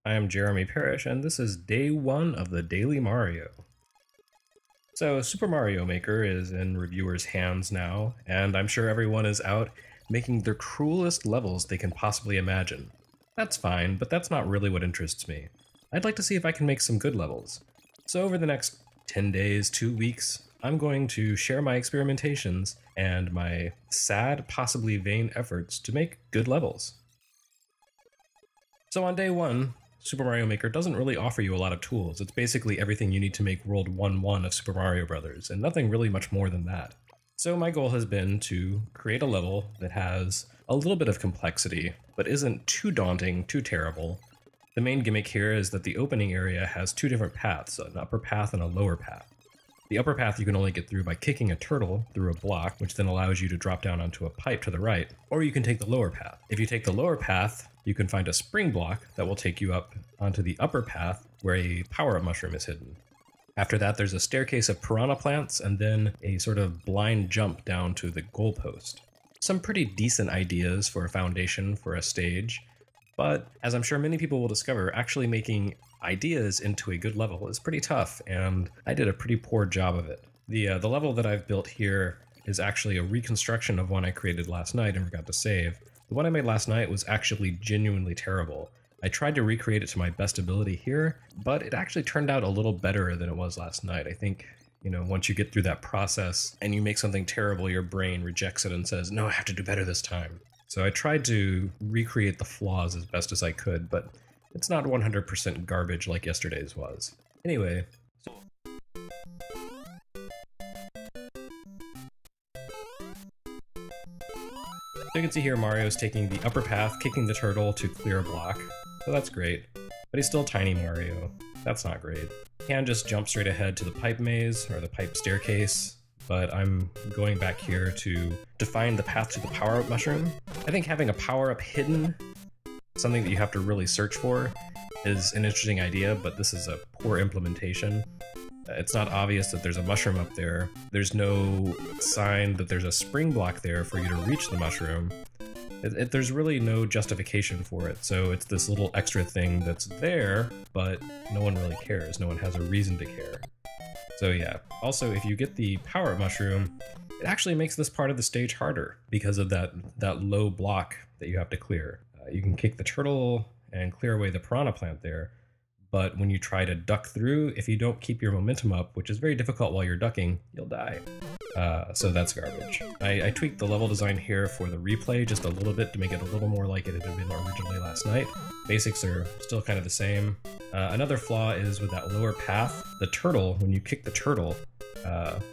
I am Jeremy Parrish, and this is day one of the Daily Mario. So, Super Mario Maker is in reviewers' hands now, and I'm sure everyone is out making the cruelest levels they can possibly imagine. That's fine, but that's not really what interests me. I'd like to see if I can make some good levels. So over the next 10 days, 2 weeks, I'm going to share my experimentations and my sad, possibly vain efforts to make good levels. So on day one, Super Mario Maker doesn't really offer you a lot of tools. It's basically everything you need to make World 1-1 of Super Mario Bros., and nothing really much more than that. So my goal has been to create a level that has a little bit of complexity, but isn't too daunting, too terrible. The main gimmick here is that the opening area has two different paths, an upper path and a lower path. The upper path you can only get through by kicking a turtle through a block, which then allows you to drop down onto a pipe to the right, or you can take the lower path. If you take the lower path, you can find a spring block that will take you up onto the upper path where a power-up mushroom is hidden. After that, there's a staircase of piranha plants and then a sort of blind jump down to the goalpost. Some pretty decent ideas for a foundation for a stage, but as I'm sure many people will discover, actually making ideas into a good level is pretty tough, and I did a pretty poor job of it. The level that I've built here is actually a reconstruction of one I created last night and forgot to save. The one I made last night was actually genuinely terrible. I tried to recreate it to my best ability here, but it actually turned out a little better than it was last night. I think, once you get through that process and you make something terrible, your brain rejects it and says, no, I have to do better this time. So I tried to recreate the flaws as best as I could, but it's not 100% garbage like yesterday's was. Anyway, so you can see here Mario's taking the upper path, kicking the turtle to clear a block, so that's great. But he's still tiny Mario. That's not great. He can just jump straight ahead to the pipe maze, or the pipe staircase, but I'm going back here to find the path to the power-up mushroom. I think having a power-up hidden, something that you have to really search for, is an interesting idea, but this is a poor implementation. It's not obvious that there's a mushroom up there. There's no sign that there's a spring block there for you to reach the mushroom. There's really no justification for it, so it's this little extra thing that's there, but no one really cares. No one has a reason to care. So yeah, also if you get the power-up mushroom, it actually makes this part of the stage harder because of that low block that you have to clear. You can kick the turtle and clear away the piranha plant there, but when you try to duck through, if you don't keep your momentum up, which is very difficult while you're ducking, you'll die. So that's garbage. I tweaked the level design here for the replay just a little bit to make it a little more like it had been originally last night. Basics are still kind of the same. Another flaw is with that lower path, the turtle, when you kick the turtle,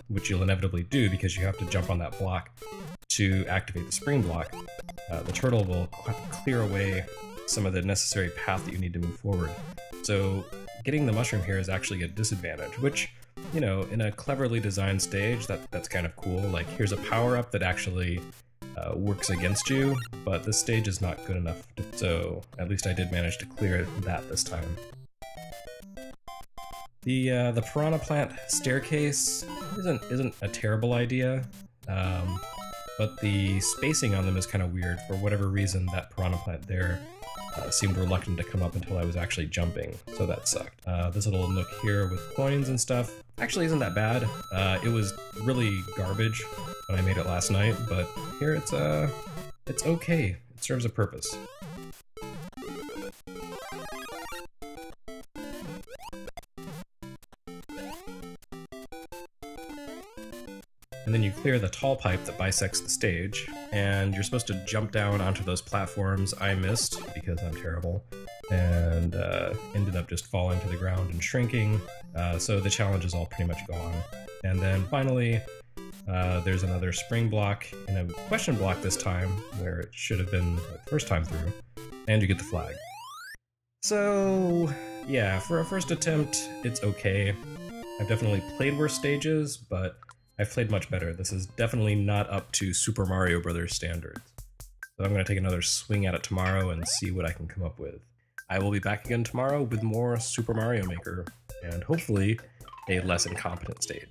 which you'll inevitably do because you have to jump on that block to activate the spring block, the turtle will clear away some of the necessary path that you need to move forward. So getting the mushroom here is actually a disadvantage, which, in a cleverly designed stage, that's kind of cool. Like, here's a power-up that actually works against you, but this stage is not good enough, so at least I did manage to clear that this time. The piranha plant staircase isn't a terrible idea, but the spacing on them is kind of weird. For whatever reason, that piranha plant there seemed reluctant to come up until I was actually jumping, so that sucked. This little nook here with coins and stuff actually isn't that bad. It was really garbage when I made it last night, but here it's okay. It serves a purpose. And then you clear the tall pipe that bisects the stage, and you're supposed to jump down onto those platforms. I missed because I'm terrible, and ended up just falling to the ground and shrinking, so the challenge is all pretty much gone. And then finally, there's another spring block and a question block this time, where it should have been the first time through, and you get the flag. So yeah, for a first attempt, it's okay. I've definitely played worse stages, but I've played much better. This is definitely not up to Super Mario Bros. Standards. So I'm going to take another swing at it tomorrow and see what I can come up with. I will be back again tomorrow with more Super Mario Maker, and hopefully a less incompetent stage.